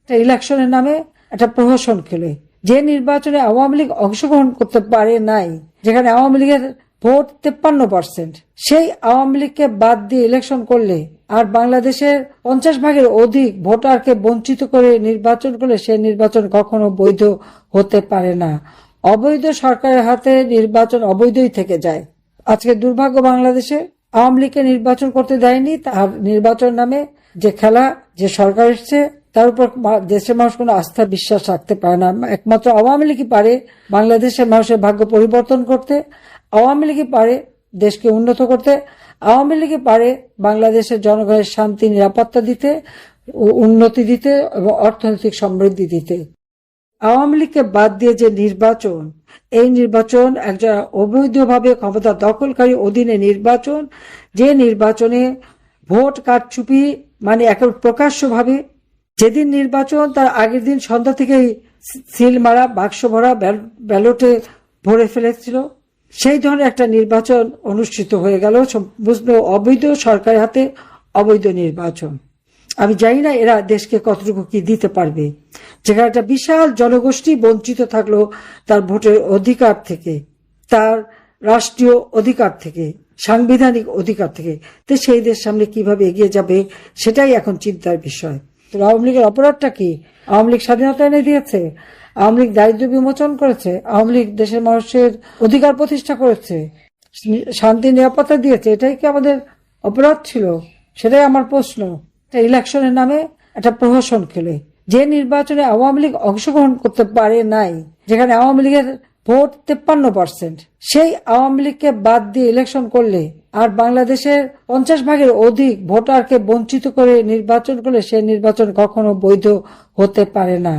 ইলেকশনের নামে একটা প্রহসন খেলে, যে নির্বাচনে আওয়ামী লীগ অংশগ্রহণ করতে পারে নাই, যেখানে আওয়ামী লীগের ভোট 53%, সেই আওয়ামী লীগকে বাদ দিয়ে ইলেকশন করলে আর বাংলাদেশের 50 ভাগের অধিক ভোটারকে বঞ্চিত করে নির্বাচন করলে সেই নির্বাচন কখনো বৈধ হতে পারে না। অবৈধ সরকারের হাতে নির্বাচন অবৈধই থেকে যায়। আজকে দুর্ভাগ্য, বাংলাদেশে আওয়ামী লীগকে নির্বাচন করতে দেয়নি, তার নির্বাচন নামে যে খেলা, যে সরকার এসছে তার উপর দেশের মানুষ কোনো আস্থা বিশ্বাস রাখতে পারে না। একমাত্র আওয়ামী লীগই পারে বাংলাদেশের মানুষের ভাগ্য পরিবর্তন করতে, আওয়ামী লীগই পারে দেশকে উন্নত করতে, আওয়ামী লীগই পারে বাংলাদেশের জনগণের শান্তি নিরাপত্তা দিতে, উন্নতি দিতে এবং অর্থনৈতিক সমৃদ্ধি দিতে। আওয়ামী লীগকে বাদ দিয়ে যে নির্বাচন, এই নির্বাচন একজন অবৈধভাবে ক্ষমতা দখলকারী অধীনে নির্বাচন, যে নির্বাচনে ভোট কারচুপি মানে একেবারে প্রকাশ্যভাবে, যেদিন নির্বাচন তার আগের দিন সন্ধ্যা থেকেই সিল মারা, বাক্স ভরা, ব্যালটে ভরে ফেলেছিল, সেই ধরনের একটা নির্বাচন অনুষ্ঠিত হয়ে গেল সম্পূর্ণ অবৈধ সরকারের হাতে। অবৈধ নির্বাচন, আমি জানি না এরা দেশকে কতটুকু কি দিতে পারবে, যেখানে একটা বিশাল জনগোষ্ঠী বঞ্চিত থাকলো তার ভোটের অধিকার থেকে, তার রাষ্ট্রীয় অধিকার থেকে, সাংবিধানিক অধিকার থেকে। তো সেই দেশ সামনে কিভাবে এগিয়ে যাবে সেটাই এখন চিন্তার বিষয়। তো আওয়ামী লীগের অপরাধটা কি? আওয়ামী লীগ স্বাধীনতা এনে দিয়েছে, আওয়ামী লীগ দারিদ্র্য বিমোচন করেছে, আওয়ামী লীগ দেশের মানুষের অধিকার প্রতিষ্ঠা করেছে, শান্তি নিরাপত্তা দিয়েছে। এটাই কি আমাদের অপরাধ ছিল? সেটাই আমার প্রশ্ন। ইলেকশনের নামে একটা প্রহসন খেলে, যে নির্বাচনে আওয়ামী লীগ অংশগ্রহণ করতে পারে নাই, যেখানে আওয়ামী লীগের ভোট 53%, সেই আওয়ামী লীগকে বাদ দিয়ে ইলেকশন করলে আর বাংলাদেশের 50 ভাগের অধিক ভোটারকে বঞ্চিত করে নির্বাচন করলে সেই নির্বাচন কখনো বৈধ হতে পারে না।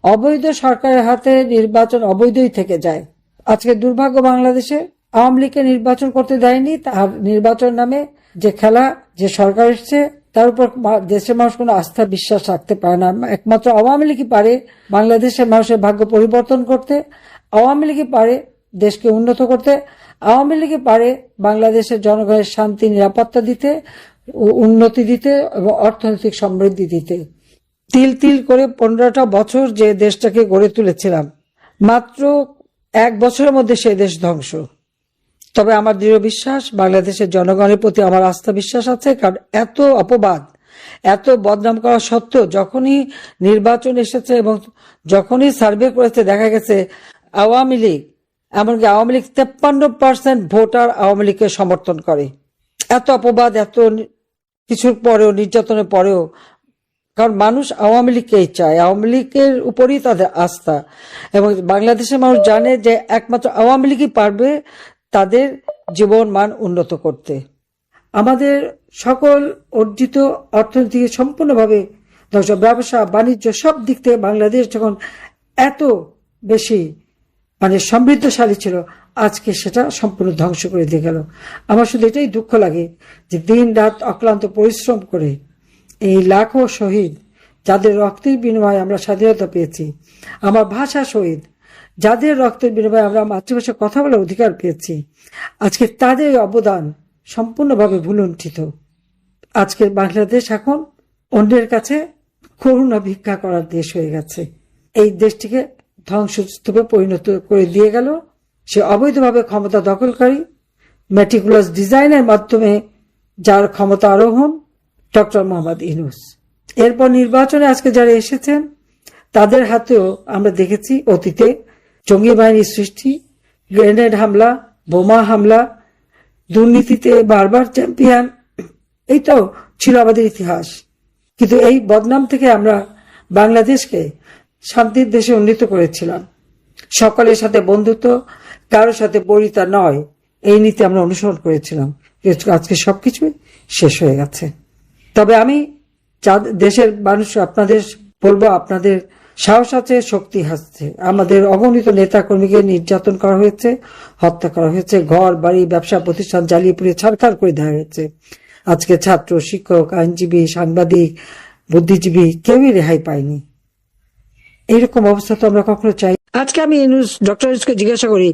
অবৈধ সরকারের হাতে নির্বাচন অবৈধই থেকে যায়। আজকে দুর্ভাগ্য, বাংলাদেশে আওয়ামী লীগকে নির্বাচন করতে দেয়নি, তার নির্বাচন নামে যে খেলা, যে সরকার এসছে তার উপর দেশের মানুষ কোনো আস্থা বিশ্বাস রাখতে পারে না। একমাত্র আওয়ামী লীগই পারে বাংলাদেশের মানুষের ভাগ্য পরিবর্তন করতে, আওয়ামী লীগই পারে দেশকে উন্নত করতে, আওয়ামী লীগই পারে বাংলাদেশের জনগণের শান্তি নিরাপত্তা দিতে, উন্নতি দিতে এবং অর্থনৈতিক সমৃদ্ধি দিতে। তিল তিল করে 15টা বছর যে দেশটাকে গড়ে তুলেছিলাম, মাত্র 1 বছরের মধ্যে সেই দেশ ধ্বংস। তবে আমার দৃঢ় বিশ্বাস, বাংলাদেশের জনগণের প্রতি আমার আস্থা বিশ্বাস আছে, কারণ এত অপবাদ, এত বদনাম করা সত্ত্বেও যখনই নির্বাচন এসেছে এবং যখনই সার্ভে করেছে দেখা গেছে আওয়ামী লীগ, এমনকি আওয়ামী লীগ 53% ভোটার আওয়ামী লীগকে সমর্থন করে। এত অপবাদ, এত কিছুর পরেও, নির্যাতনের পরেও, কারণ মানুষ আওয়ামী লীগকেই চায়, আওয়ামী লীগের উপরই তাদের আস্থা, এবং বাংলাদেশের মানুষ জানে যে একমাত্র আওয়ামী লীগই পারবে তাদের জীবন মান উন্নত করতে। আমাদের সকল অর্জিত অর্থনীতি সম্পূর্ণভাবে ধ্বংস, ব্যবসা বাণিজ্য সব দিক থেকে বাংলাদেশ যখন এত বেশি সমৃদ্ধশালী ছিল, আজকে সেটা সম্পূর্ণ ধ্বংস করে দিয়ে গেল। আমার শুধু এটাই দুঃখ লাগে যে দিন রাত অক্লান্ত পরিশ্রম করে এই লাখো শহীদ, যাদের রক্তের বিনিময়ে আমরা স্বাধীনতা পেয়েছি, আমার ভাষা শহীদ, যাদের রক্তের বিনিময়ে আমরা মাতৃভাষায় কথা বলার অধিকার পেয়েছি, আজকে তাদের অবদান সম্পূর্ণভাবে ভুলুণ্ঠিত। আজকের বাংলাদেশ এখন অন্যের কাছে করুণা ভিক্ষা করার দেশ হয়ে গেছে। এই দেশটিকে ধ্বংসস্তূপে পরিণত করে দিয়ে গেল সে অবৈধভাবে ক্ষমতা দখলকারী, মেটিকুলাস ডিজাইনের মাধ্যমে যার ক্ষমতা আরোহণ, ডক্টর মোহাম্মদ ইউনূস। এরপর নির্বাচনে আজকে যারা এসেছেন তাদের হাতেও আমরা দেখেছি অতীতে জঙ্গি বাহিনীর সৃষ্টি, গ্রেনেড হামলা, বোমা হামলা, দুর্নীতিতে বারবার চ্যাম্পিয়ন, এই তো ছিল আমাদের ইতিহাস। কিন্তু এই বদনাম থেকে আমরা বাংলাদেশকে শান্তির দেশে উন্নীত করেছিলাম। সকলের সাথে বন্ধুত্ব, কারোর সাথে বরিতা নয়, এই নীতি আমরা অনুসরণ করেছিলাম। আজকে সবকিছু শেষ হয়ে গেছে। তবে আমি দেশের মানুষ আপনাদের বলবো, আপনাদের সাহস আছে, শক্তি আছে। আমাদের অগণিত নেতা কর্মীকে নির্যাতন করা হয়েছে, হত্যা করা হয়েছে, ঘর বাড়ি ব্যবসা প্রতিষ্ঠান জ্বালিয়ে পুড়িয়ে ছারখার করে দেওয়া হয়েছে। আজকে ছাত্র, শিক্ষক, আইনজীবী, সাংবাদিক, বুদ্ধিজীবী কেউই রেহাই পায়নি। এইরকম অবস্থা তো আমরা কখনো চাই। আজকে আমি ডক্টর ইউনূসকে জিজ্ঞাসা করি,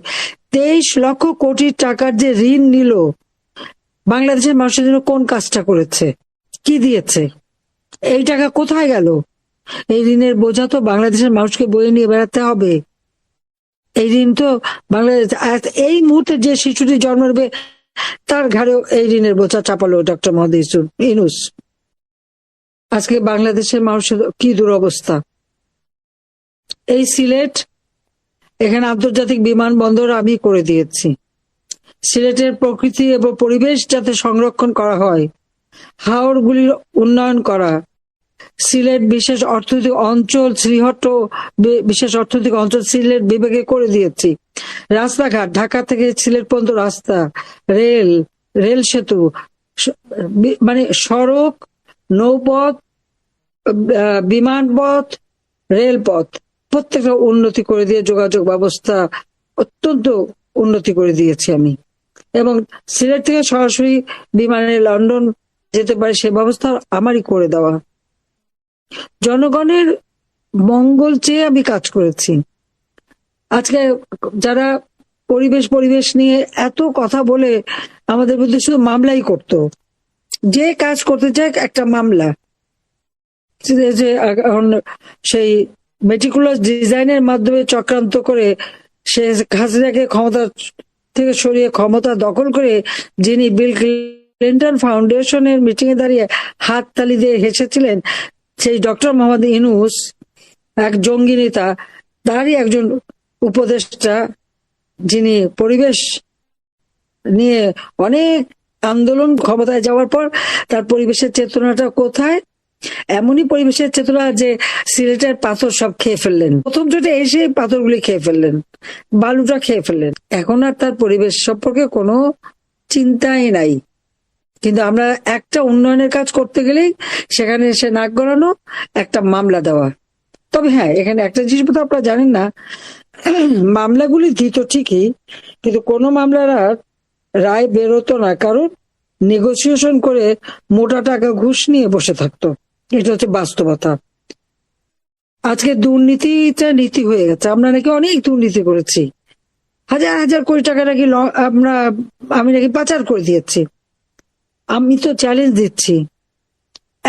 23 লক্ষ কোটি টাকার যে ঋণ নিল, বাংলাদেশের মানুষের জন্য কোন কাজটা করেছে, কি দিয়েছে, এই টাকা কোথায় গেল? এই ঋণের বোঝা তো বাংলাদেশের মানুষকে বয়ে নিয়ে বেড়াতে হবে। এই ঋণ তো বাংলাদেশ, এই মুহূর্তে যে শিশুটি জন্ম নেবে তার ঘাড়েও এই ঋণের বোঝা চাপালো ডক্টর মোহাম্মদ ইউনূস। আজকে বাংলাদেশের মানুষের কি দুরবস্থা। এই সিলেট, এখানে আন্তর্জাতিক বিমানবন্দর আমি করে দিয়েছি। সিলেটের প্রকৃতি এবং পরিবেশ যাতে সংরক্ষণ করা হয়, হাওরগুলির উন্নয়ন করা, সিলেট বিশেষ অর্থনৈতিক অঞ্চল, শ্রীহট্ট বিশেষ অর্থনৈতিক অঞ্চল সিলেট বিভাগে করে দিয়েছি। রাস্তাঘাট, ঢাকা থেকে সিলেট পর্যন্ত রাস্তা, রেল সেতু, মানে সড়ক, নৌপথ, বিমানপথ, রেলপথ প্রত্যেকটা উন্নতি করে দিয়ে যোগাযোগ ব্যবস্থা অত্যন্ত উন্নতি করে দিয়েছি আমি। এবং সিলেট থেকে সরাসরি বিমানে লন্ডন যেতে পারে সে ব্যবস্থা আমারই করে দেওয়া। জনগণের মঙ্গল চেয়ে আমি কাজ করেছি। আজকে যারা পরিবেশ নিয়ে এত কথা বলে আমাদের মধ্যে শুধু মামলাই করত, যে কাজ করতে চায় একটা মামলা, যে সেই মেটিকুলাস ডিজাইনের মাধ্যমে চক্রান্ত করে সে হাসিনাকে ক্ষমতা থেকে সরিয়ে ক্ষমতা দখল করে, যিনি বিল ক্লিন্টন ফাউন্ডেশনের মিটিং এ দাঁড়িয়ে হাত তালি দিয়ে হেসেছিলেন, সেই ডক্টর মোহাম্মদ ইউনূস এক জঙ্গি নেতা, তারই একজন উপদেষ্টা, যিনি পরিবেশ নিয়ে অনেক আন্দোলন, ক্ষমতায় যাওয়ার পর তার পরিবেশের চেতনাটা কোথায়, এমনই পরিবেশের চেতনা যে সিলেটের পাথর সব খেয়ে ফেললেন। প্রথম জোটে এসে পাথরগুলি খেয়ে ফেললেন, বালুটা খেয়ে ফেললেন। এখন আর তার পরিবেশ সম্পর্কে কোনো চিন্তাই নাই। কিন্তু আমরা একটা উন্নয়নের কাজ করতে গেলেই সেখানে এসে নাক গলানো, একটা মামলা দেওয়া। তবে হ্যাঁ, এখানে একটা জিনিস তো আপনারা জানেন না, মামলাগুলি দিত ঠিকই, কিন্তু কোনো মামলার আর রায় বেরোতো না, কারণ নেগোসিয়েশন করে মোটা টাকা ঘুষ নিয়ে বসে থাকতো। এটা হচ্ছে বাস্তবতা। আজকে দুর্নীতিটা নীতি হয়ে গেছে। আমরা নাকি অনেক দুর্নীতি করেছি, হাজার হাজার কোটি টাকা নাকি আমি নাকি পাচার করে দিয়েছি। আমি তো চ্যালেঞ্জ দিচ্ছি,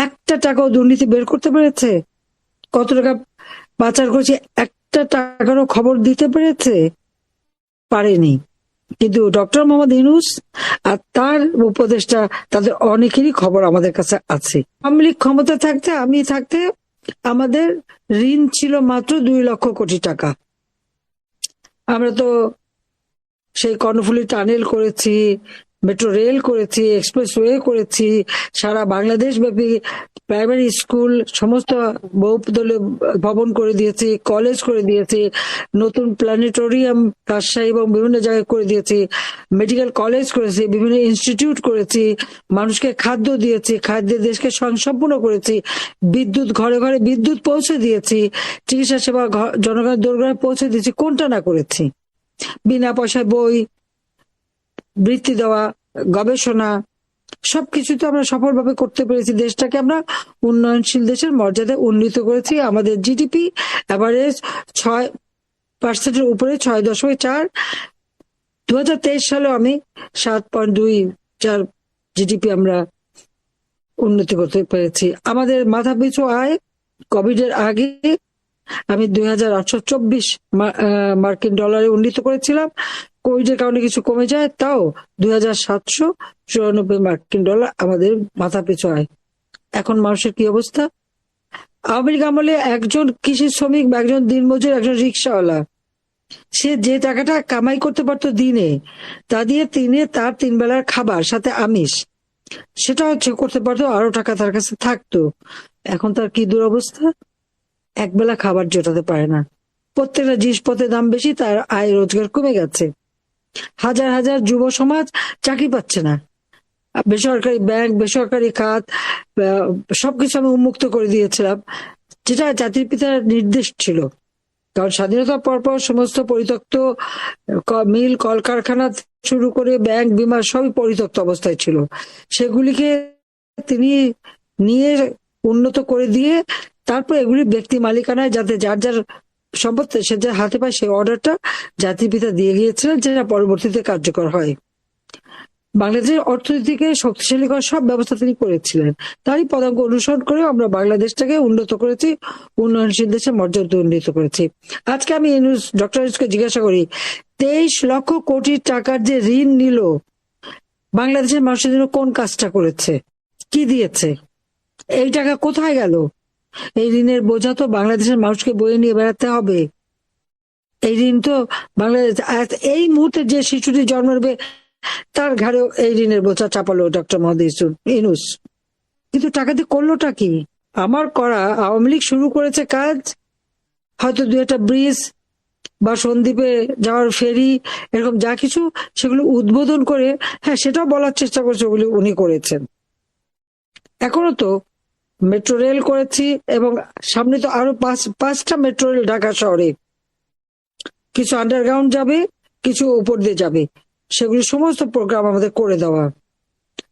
একটা টাকাও দুর্নীতি বের করতে পেরেছে? কত টাকা পাচার করেছে একটা টাকারও খবর দিতে পেরেছে? পারেনি। কিন্তু ডক্টর মোহাম্মদ ইউনূস আর তার উপদেষ্টা, তাদের অনেকেরই খবর আমাদের কাছে আছে। আওয়ামী লীগ ক্ষমতা থাকতে, আমি থাকতে আমাদের ঋণ ছিল মাত্র 2 লক্ষ কোটি টাকা। আমরা তো সেই কর্ণফুলী টানেল করেছি, মেট্রো রেল করেছি, এক্সপ্রেসওয়ে করেছি, সারা বাংলাদেশ ব্যাপী প্রাইমারি স্কুল সমস্ত বহুদলীয় ভবন করে দিয়েছি, কলেজ করে দিয়েছি, নতুন প্ল্যানেটোরিয়াম রাজশাহী এবং বিভিন্ন জায়গায় করে দিয়েছি, মেডিকেল কলেজ করেছি, বিভিন্ন ইনস্টিটিউট করেছি, মানুষকে খাদ্য দিয়েছি, খাদ্যের দেশকে স্বয়ংসম্পূর্ণ করেছি, বিদ্যুৎ ঘরে ঘরে বিদ্যুৎ পৌঁছে দিয়েছি, চিকিৎসা সেবা জনগণের দোরগোড়ায় পৌঁছে দিয়েছি। কোনটা না করেছি? বিনা পয়সায় বই, বৃত্তি দেওয়া, গবেষণা, সবকিছু তো আমরা সফলভাবে করতে পেরেছি। দেশটাকে আমরা উন্নয়নশীল দেশের মর্যাদায় উন্নীত করেছি। আমাদের জিডিপি এভারেজ 6% উপরে, 6.4। 2023 সালে আমি 7.24 জিডিপি আমরা উন্নতি করতে পেরেছি। আমাদের মাথা পিছু আয় কোভিড এর আগে আমি 2824 মার্কিন ডলারে উন্নীত করেছিলাম। কোভিড এর কারণে কিছু কমে যায়, তাও 2794 মার্কিন ডলার আমাদের মাথা পিছু আয়। এখন মানুষের কি অবস্থা? আওয়ামী লীগ আমলে একজন কৃষি শ্রমিক বা একজন দিনমজুর, একজন রিক্সাওয়ালা, সে যে টাকাটা কামাই করতে পারতো দিনে, তা দিয়ে তার 3 বেলার খাবার সাথে আমিষ, সেটা হচ্ছে করতে পারতো, আরো টাকা তার কাছে থাকতো। এখন তার কি দুরবস্থা, একবেলা খাবার জোটাতে পারে না। প্রত্যেকটা জিনিসপত্রের দাম বেশি, তার আয় রোজগার কমে গেছে। হাজার হাজার যুব সমাজ চাকরি পাচ্ছে না। বেসরকারি ব্যাংক, বেসরকারি খাত সবকিছু আমি উন্মুক্ত করে দিয়েছিলাম, যেটা জাতির পিতার নির্দেশ ছিল। কারণ স্বাধীনতার পরপর সমস্ত পরিত্যক্ত মিল, কলকারখানা শুরু করে ব্যাংক, বিমা সবই পরিত্যক্ত অবস্থায় ছিল। সেগুলিকে তিনি নিয়ে উন্নত করে দিয়ে তারপর এগুলি ব্যক্তি মালিকানায়, যাতে যার যার সম্পদ সে যার হাতে পায়, সেই অর্ডারটা জাতির পিতা দিয়ে গিয়েছিলেন, যেটা পরবর্তীতে কার্যকর হয়। বাংলাদেশের অর্থনীতিকে শক্তিশালী করার সব ব্যবস্থা তিনি করেছিলেন। তারই পদাঙ্ক অনুসরণ করে আমরা বাংলাদেশটাকে উন্নত করেছি, উন্নয়নশীল দেশে মর্যাদা উন্নীত করেছি। আজকে আমি ডক্টর ইউনূসকে জিজ্ঞাসা করি, 23 লক্ষ কোটি টাকার যে ঋণ নিল, বাংলাদেশের মানুষের জন্য কোন কাজটা করেছে, কি দিয়েছে? এই টাকা কোথায় গেল? এই ঋণের বোঝা তো বাংলাদেশের মানুষকে বয়ে নিয়ে বেড়াতে হবে। এই ঋণ তো বাংলাদেশ, এই মুহূর্তে যে শিশুটি জন্ম নেবে তার ঘাড়েও এই ঋণের বোঝা চাপালো ডক্টর মোহাম্মদ ইউনূস। কিন্তু টাকা দিয়ে করলোটা কি? আমার করা আওয়ামী লীগ শুরু করেছে কাজ, হয়তো 2-একটা ব্রিজ বা সন্দ্বীপে যাওয়ার ফেরি, এরকম যা কিছু সেগুলো উদ্বোধন করে, হ্যাঁ সেটাও বলার চেষ্টা করছে বলে উনি করেছেন। এখনো তো মেট্রো রেল করেছি, এবং সামনে তো আরো 5টা মেট্রো রেল ঢাকা শহরে, কিছু আন্ডারগ্রাউন্ড যাবে, কিছু উপর দিয়ে যাবে, সেগুলি সমস্ত প্রোগ্রাম আমাদের করে দেওয়া।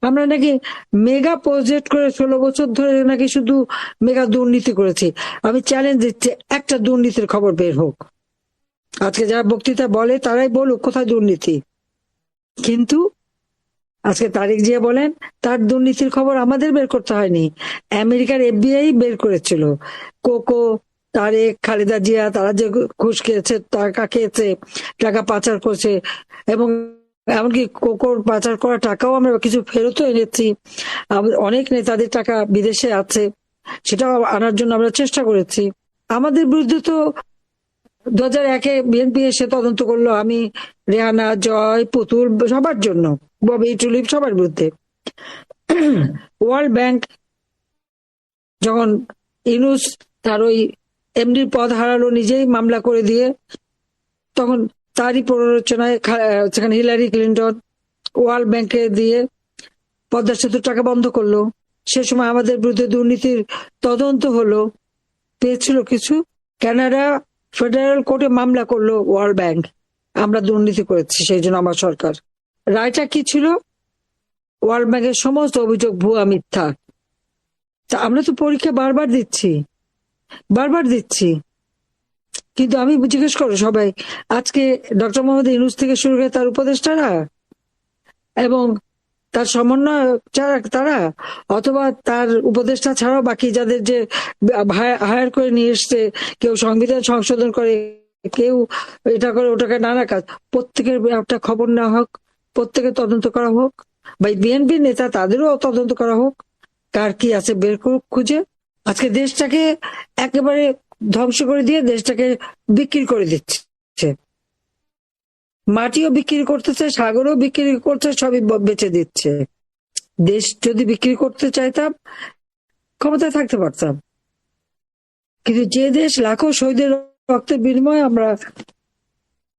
আমরা নাকি মেগা প্রজেক্ট করে 16 বছর ধরে নাকি শুধু মেগা দুর্নীতি করেছি। আমি চ্যালেঞ্জ দিচ্ছি, একটা দুর্নীতির খবর বের হোক। আজকে যারা বক্তৃতা বলে তারাই বলুক কোথায় দুর্নীতি। কিন্তু আজকে তারেক জিয়া বলেন তার দুর্নীতির খবর আমাদের বের করতে হয়নি, আমেরিকার FBI বের করেছিল। কোকো, তারেক, খালেদা জিয়া তারা যে ঘুষ খেয়েছে, টাকা খেয়েছে, টাকা পাচার করছে, এবং এমনকি কোকোর পাচার করা টাকাও আমরা কিছু ফেরতও এনেছি। অনেক নেতাদের টাকা বিদেশে আছে, সেটাও আনার জন্য আমরা চেষ্টা করেছি। আমাদের বিরুদ্ধে তো 2001-এ বিএনপি এসে তদন্ত করলো, আমি, রেহানা, জয়, পুতুল, সবার জন্য, ববি, টুলিপ, সবার বিরুদ্ধে। ওয়ার্ল্ড ব্যাংক যখন ইউনূস তার ওই এমডির পদ হারালো নিজেই মামলা করে দিয়ে, তখন তারই প্ররোচনায় সেখানে হিলারি ক্লিন্টন ওয়ার্ল্ড ব্যাংকে দিয়ে পদ্মা সেতুর টাকা বন্ধ করলো। সে সময় আমাদের বিরুদ্ধে দুর্নীতির তদন্ত হলো, পেয়েছিল কিছু। কানাডা ফেডারেল কোর্টে মামলা করলো ওয়ার্ল্ড ব্যাংক, আমরা দুর্নীতি করেছি সেই জন্য আমার সরকার। রায়টা কি ছিল? ওয়ার্ল্ড ব্যাংকের সমস্ত অভিযোগ ভুয়া, মিথ্যা। তা আমরা তো পরীক্ষা বারবার দিচ্ছি। কিন্তু আমি জিজ্ঞেস করো সবাই, আজকে ডক্টর মোহাম্মদ ইউনূস থেকে শুরু করে তার উপদেষ্টারা এবং তার সমন্বয়ক তারা, অথবা তার উপদেষ্টা ছাড়াও বাকি যাদের যে হায়ার করে নিয়ে এসছে, কেউ সংবিধান সংশোধন করে, কেউ এটা করে, ওটাকে, নানা কাজ, প্রত্যেকের একটা খবর নেওয়া হোক, প্রত্যেকের তদন্ত করা হোক, বা বিএনপি নেতা তাদেরও তদন্ত করা হোক, কার কি আছে বের করুক খুঁজে। আজকে দেশটাকে একেবারে ধ্বংস করে দিয়ে দেশটাকে বিক্রি করে দিচ্ছে, মাটিও বিক্রি করতেছে, সাগরও বিক্রি করছে, সবই বেচে দিচ্ছে। দেশ যদি বিক্রি করতে চাইতাম ক্ষমতায় থাকতে পারতাম, কিন্তু যে দেশ লাখো শহীদের রক্তের বিনিময়ে আমরা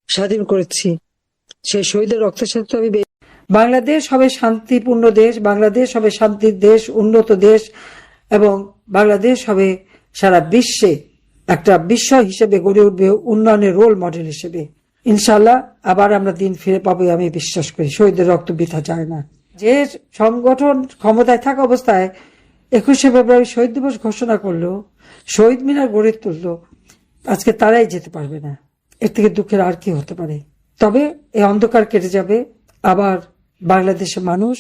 স্বাধীন করেছি, সেই শহীদের রক্তের সাথে আমি। বাংলাদেশ হবে শান্তিপূর্ণ দেশ, বাংলাদেশ হবে শান্তির দেশ, উন্নত দেশ, এবং বাংলাদেশ হবে সারা বিশ্বে একটা বিশ্ব হিসেবে গড়ে উঠবে, উন্নয়নের রোল মডেল হিসেবে। ইনশাল্লাহ আবার আমরা দিন ফিরে পাবো, আমি বিশ্বাস করি। শহীদের রক্ত বৃথা যায় না। যে সংগঠন ক্ষমতায় থাকা অবস্থায় 21শে ফেব্রুয়ারি শহীদ দিবস ঘোষণা করলো, শহীদ মিনার গড়ে তুললো, আজকে তারাই যেতে পারবে না। এর থেকে দুঃখের আর কি হতে পারে? তবে এই অন্ধকার কেটে যাবে, আবার বাংলাদেশের মানুষ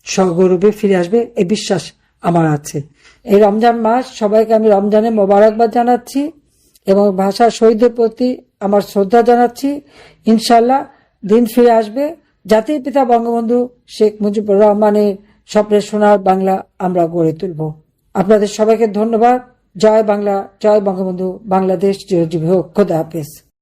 সগৌরবে ফিরে আসবে, এই বিশ্বাস আমার আছে। এই রমজান মাস সবাইকে আমি রমজানে মোবারকবাদ জানাচ্ছি এবং ভাষা শহীদদের প্রতি আমার শ্রদ্ধা জানাচ্ছি। ইনশাল্লাহ দিন ফিরে আসবে, জাতির পিতা বঙ্গবন্ধু শেখ মুজিবুর রহমানের স্বপ্নের সোনার বাংলা আমরা গড়ে তুলব। আপনাদের সবাইকে ধন্যবাদ। জয় বাংলা, জয় বঙ্গবন্ধু, বাংলাদেশ চিরজীবী হোক। খোদা হাফেজ।